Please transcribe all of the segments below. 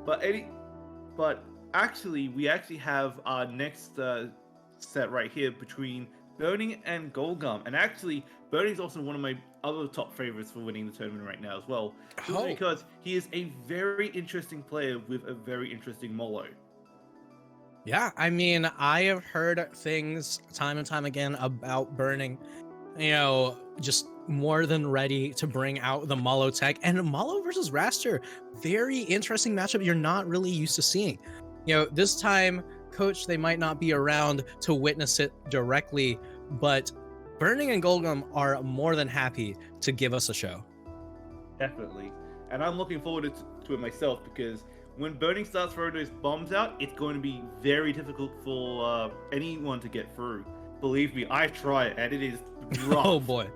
But actually, we actually have our next set right here between Burnign and Gullgum. And actually, Burning's also one of my other top favorites for winning the tournament right now as well. Simply because he is a very interesting player with a very interesting Molo. Yeah, I mean, I have heard things time and time again about Burnign, just more than ready to bring out the Molo tech. And Molo versus Raster, very interesting matchup you're not really used to seeing. This time, Coach, they might not be around to witness it directly, but Burnign and Gullgum are more than happy to give us a show. Definitely. And I'm looking forward to it myself, because when Burnign starts throwing those bombs out, it's going to be very difficult for anyone to get through. Believe me, I've tried, and it is rough. Oh boy.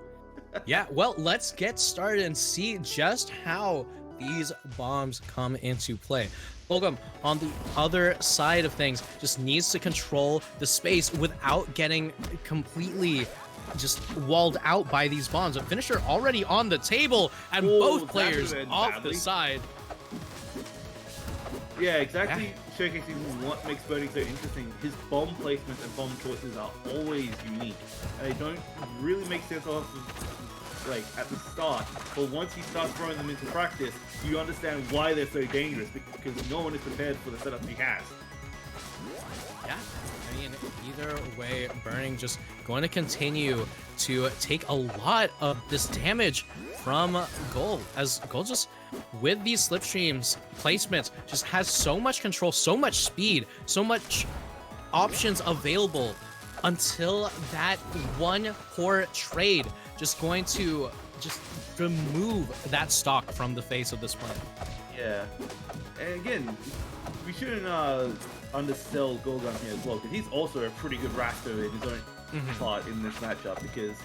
Yeah, well, let's get started and see just how these bombs come into play. Gullgum, on the other side of things, just needs to control the space without getting completely just walled out by these bombs. A finisher already on the table, and both players off the side. Yeah, exactly. Yeah. Showcasing what makes Burnign so interesting. His bomb placements and bomb choices are always unique, and they don't really make sense off of, like, at the start. But once he starts throwing them into practice, you understand why they're so dangerous, because no one is prepared for the setup he has. Yeah, I mean, either way, Burnign just going to continue to take a lot of this damage from Gull, as Gull just, with these slipstreams placements, just has so much control, so much speed, so much options available until that one poor trade just going to just remove that stock from the face of this planet. Yeah, and again, we shouldn't undersell Gullgum here as well, because he's also a pretty good Raster in his own part in this matchup, because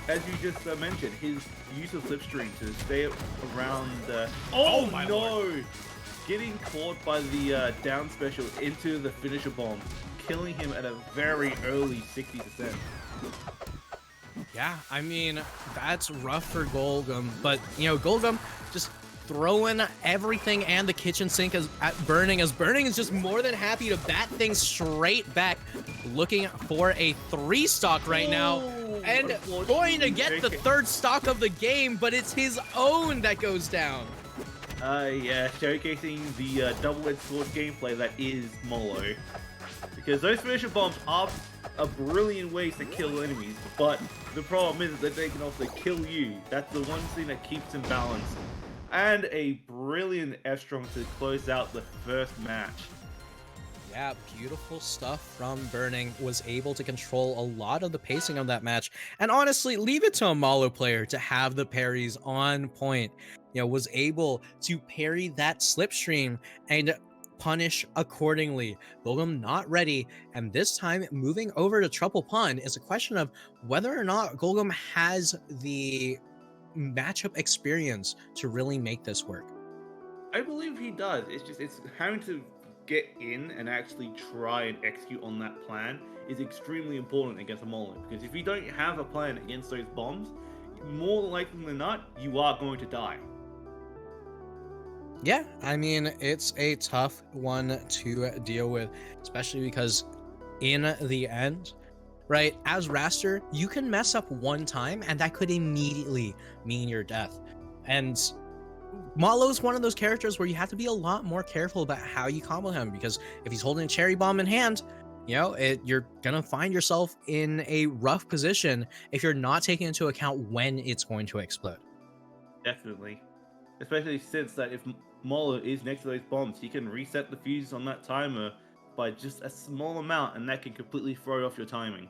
as you just mentioned, his use of slipstream to stay around oh my no Lord. Getting caught by the down special into the finisher bomb, killing him at a very early 60%. Yeah, I mean, that's rough for Gullgum, but Gullgum just throwing everything and the kitchen sink at Burnign, as Burnign is just more than happy to bat things straight back, looking for a 3 stock right now, and going to get the 3rd stock of the game, but it's his own that goes down. Yeah, showcasing the double-edged sword gameplay that is Molo, because those finisher bombs are a brilliant ways to kill enemies, but the problem is that they can also kill you. That's the one thing that keeps him balanced. And a brilliant F-Strong to close out the first match. Yeah, beautiful stuff from Burnign. Was able to control a lot of the pacing of that match. And honestly, leave it to a Malo player to have the parries on point. Was able to parry that slipstream and punish accordingly. Gullgum not ready, and this time moving over to Triple Pun is a question of whether or not Gullgum has the matchup experience to really make this work. I believe he does. It's having to get in and actually try and execute on that plan is extremely important against a Molo, because if you don't have a plan against those bombs, more likely than not, you are going to die. Yeah, I mean, it's a tough one to deal with, especially because in the end, right, as Raster, you can mess up one time and that could immediately mean your death. And Malo's one of those characters where you have to be a lot more careful about how you combo him, because if he's holding a cherry bomb in hand, you're gonna find yourself in a rough position if you're not taking into account when it's going to explode. Definitely. Especially since that if Malo is next to those bombs, he can reset the fuses on that timer by just a small amount, and that can completely throw off your timing.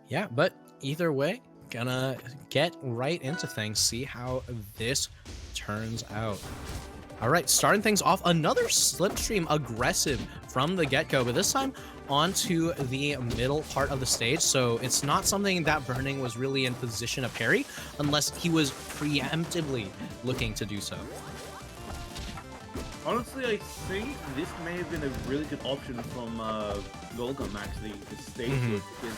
Yeah, but either way, gonna get right into things, see how this turns out. All right, starting things off, another slipstream aggressive from the get-go, but this time onto the middle part of the stage, so it's not something that Burnign was really in position to parry unless he was preemptively looking to do so. Honestly, I think this may have been a really good option from Gullgum, actually, to stage it, because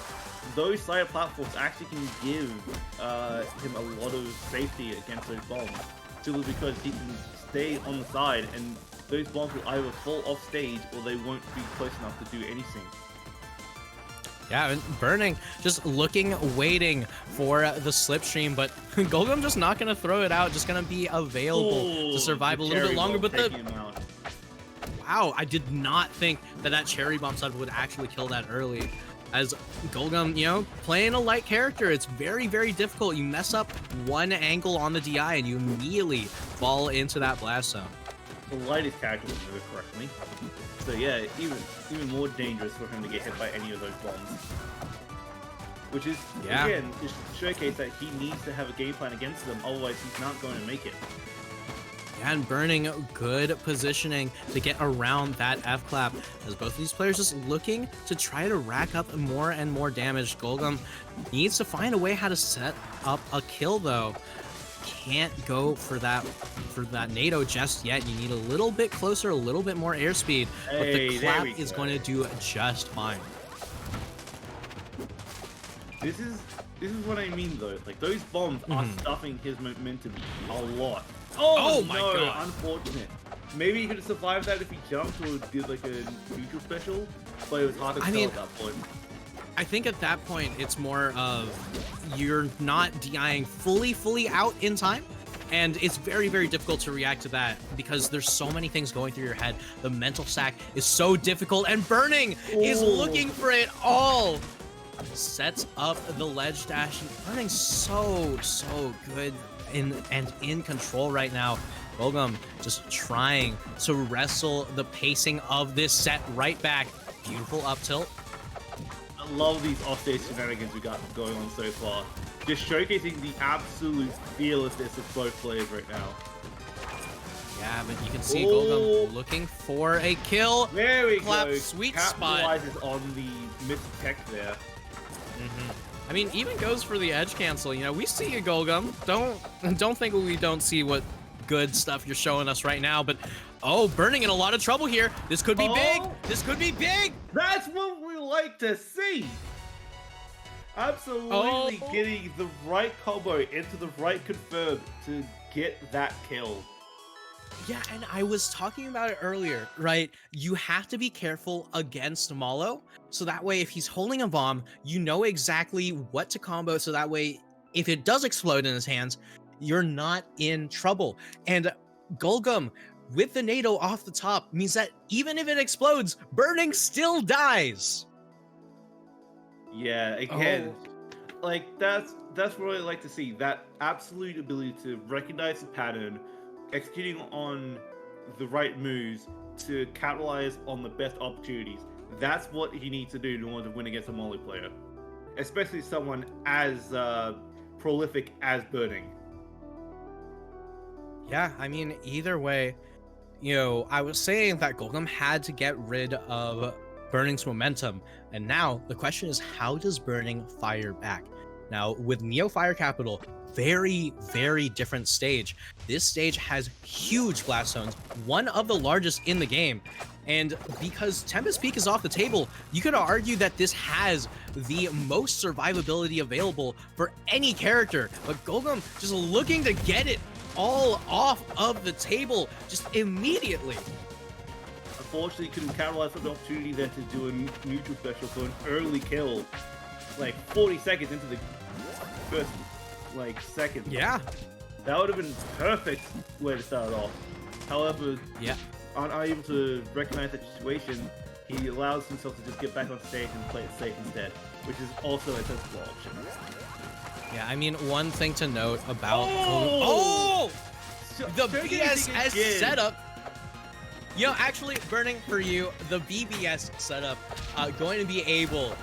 those side platforms actually can give him a lot of safety against those bombs. simply because he can stay on the side, and those bombs will either fall off stage or they won't be close enough to do anything. Yeah, and Burnign just looking, waiting for the slipstream, but Gullgum just not gonna throw it out, just gonna be available to survive a little bit longer. But wow, I did not think that cherry bomb stud would actually kill that early. As Gullgum, you know, playing a light character, it's very, very difficult. You mess up one angle on the DI and you immediately fall into that blast zone. The lightest character would move correctly. So yeah, even more dangerous for him to get hit by any of those bombs. Which is, again, just showcase that he needs to have a game plan against them, otherwise he's not going to make it. Yeah, and Burnign, good positioning to get around that F-clap, as both of these players just looking to try to rack up more and more damage. Gullgum needs to find a way how to set up a kill, though. Can't go for that NATO just yet. You need a little bit closer, a little bit more airspeed, but the clap is going to do just fine. This is what I mean, though. Like, those bombs are stuffing his momentum a lot. Oh my god! Unfortunate. Maybe he could have survived that if he jumped or did like a neutral special, but it was hard to tell at that point. I think at that point it's more of you're not DIing fully out in time, and it's very, very difficult to react to that because there's so many things going through your head. The mental stack is so difficult, and Burnign is looking for it all. Sets up the ledge dash. Burnign's so good in control right now. Gullgum just trying to wrestle the pacing of this set right back. Beautiful up tilt. I love these offstage shenanigans we got going on so far. Just showcasing the absolute fearlessness of both players right now. Yeah, but you can see Gullgum looking for a kill. There we go. Sweet spot. Capitalizes on the missed tech there. I mean, even goes for the edge cancel. You know, we see you, Gullgum. Don't think we don't see what good stuff you're showing us right now. But Burnign in a lot of trouble here. This could be big. This could be big. That's what we like to see. Absolutely getting the right combo into the right confirm to get that kill. Yeah, and I was talking about it earlier, right? You have to be careful against Malo, so that way if he's holding a bomb, you know exactly what to combo, so that way if it does explode in his hands, you're not in trouble. And Gullgum, with the NATO off the top, means that even if it explodes, Burnign still dies. Yeah, again, like that's what I like to see. That absolute ability to recognize the pattern, executing on the right moves to capitalize on the best opportunities. That's what he needs to do in order to win against a Molly player, especially someone as prolific as Burnign. Yeah, I mean, either way, you know, I was saying that Gullgum had to get rid of Burnign's momentum, and now the question is, how does Burnign fire back? Now, with Neo Fire Capital, very, very different stage. This stage has huge blast zones, one of the largest in the game. And because Tempest Peak is off the table, you could argue that this has the most survivability available for any character. But Gullgum just looking to get it all off of the table just immediately. Unfortunately, couldn't capitalize on the opportunity then to do a neutral special for an early kill, like 40 seconds into the first second. Yeah, that would have been perfect way to start it off. However, unable to recognize that situation, he allows himself to just get back on stage and play it safe instead, which is also a sensible option. Yeah, I mean, one thing to note about the BSS setup. You know, actually, Burnign, for you, the BBS setup, going to be able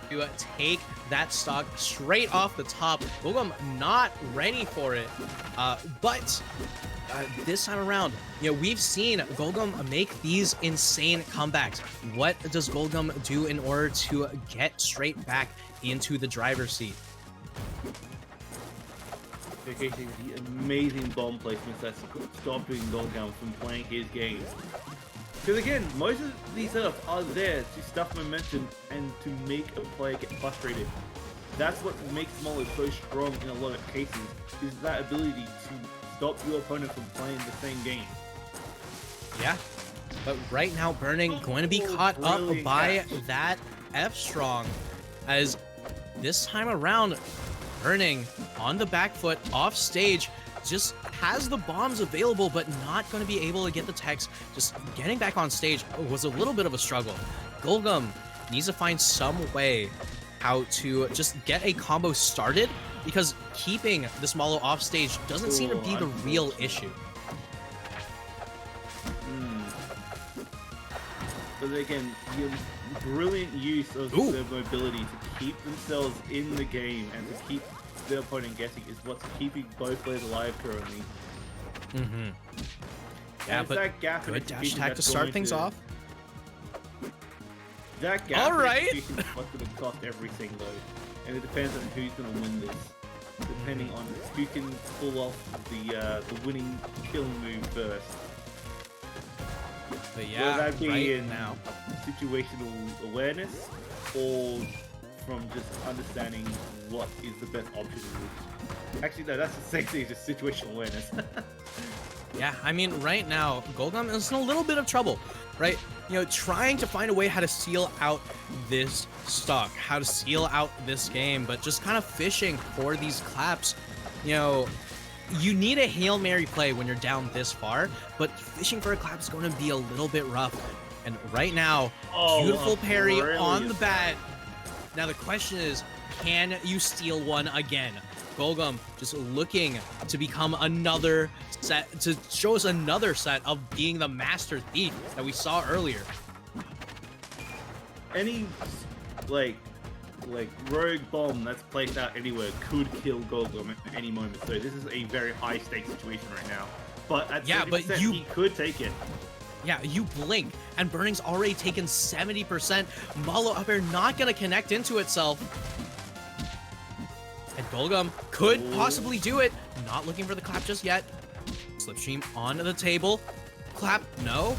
to take that stock straight off the top. Gullgum not ready for it, but this time around, you know, we've seen Gullgum make these insane comebacks. What does Gullgum do in order to get straight back into the driver's seat? Showcasing the amazing bomb placements that's stopping Gullgum from playing his game. Because again, most of these setups are there to stuff momentum and to make a player get frustrated. That's what makes Molly so strong in a lot of cases, is that ability to stop your opponent from playing the same game. Yeah, but right now Burnign going to be caught up brilliant by catch. that F-Strong, as this time around Burnign on the back foot off stage just has the bombs available, but not going to be able to get the techs. Just getting back on stage was a little bit of a struggle. Gullgum needs to find some way how to just get a combo started, because keeping this Malo off stage doesn't seem to be the real issue. But again, your brilliant use of their mobility to keep themselves in the game and to keep their opponent guessing is what's keeping both players alive currently. Yeah, but that gap good dash attack to start things off. That gap All right. is what's going to cost everything though, and it depends on who's going to win this. Depending on who can pull off the winning killing move first. But yeah, that be right in now, situational awareness, or from just understanding what is the best option. Actually, no, that's the same thing as just situational awareness. yeah, I mean, right now, Gullgum is in a little bit of trouble, right? You know, trying to find a way how to seal out this stock, how to seal out this game, but just kind of fishing for these claps. You know, you need a Hail Mary play when you're down this far, but fishing for a clap is going to be a little bit rough. And right now, beautiful parry on the bat. Now the question is, can you steal one again? Gullgum just looking to become another set, to show us another set of being the master thief that we saw earlier. Any like rogue bomb that's placed out anywhere could kill Gullgum at any moment. So this is a very high stakes situation right now. But at 70%, he could take it. Yeah, you blink, and Burning's already taken 70%. Malo up here not gonna connect into itself. And Gullgum could possibly do it. Not looking for the clap just yet. Slipstream onto the table. Clap, no.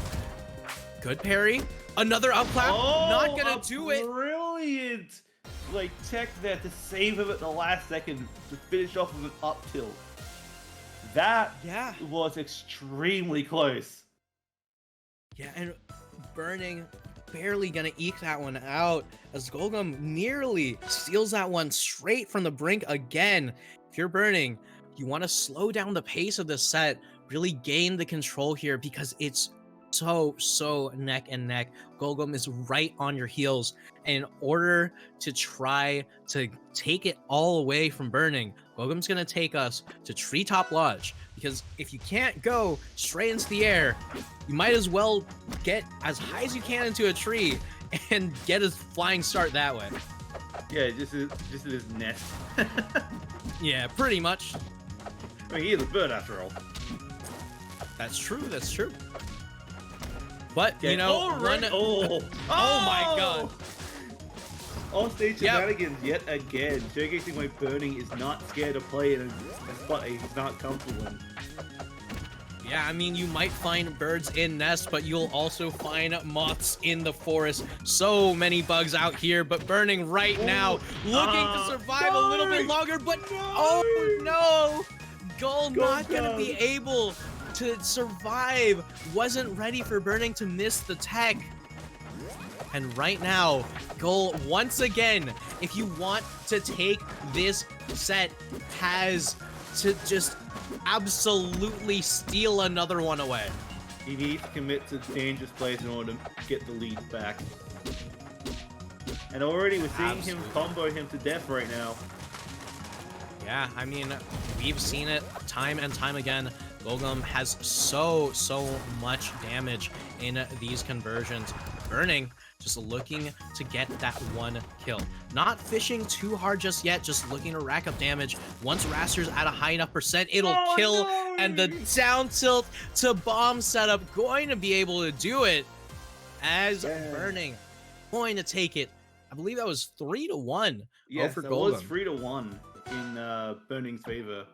Good parry. Another up clap. Not gonna do it. Brilliant! Like tech there to save him at the last second to finish off with an up tilt. That was extremely close. Yeah, and Burnign barely gonna eke that one out as Gullgum nearly steals that one straight from the brink again. If you're Burnign, you want to slow down the pace of this set, really gain the control here, because it's so neck and neck. Gullgum is right on your heels, and in order to try to take it all away from Burnign, Gullgum's gonna take us to Treetop Lodge, because if you can't go straight into the air, you might as well get as high as you can into a tree and get a flying start that way. Yeah, just in his nest. Yeah, pretty much. I mean, he's a bird after all. That's true, that's true. But, Okay. you know, oh my god. On-stage shenanigans yet again, showcasing why Burnign is not scared to play in a spot he's not comfortable in. Yeah, I mean, you might find birds in nests, but you'll also find moths in the forest. So many bugs out here, but Burnign right now, looking to survive a little bit longer, but oh no! Gull not gonna be able to survive. Wasn't ready for Burnign to miss the tech. And right now, Gull, once again, if you want to take this set, has to just absolutely steal another one away. He needs to commit to dangerous plays in order to get the lead back. And already we're seeing him combo him to death right now. Yeah, I mean, we've seen it time and time again. Gullgum has so much damage in these conversions. Burnign just looking to get that one kill. Not fishing too hard just yet, just looking to rack up damage. Once Raster's at a high enough percent, it'll kill, and the down tilt to bomb setup going to be able to do it, as Burnign going to take it. I believe that was 3-1. Yes, for that Gullgum. was 3-1 in Burnign's favor.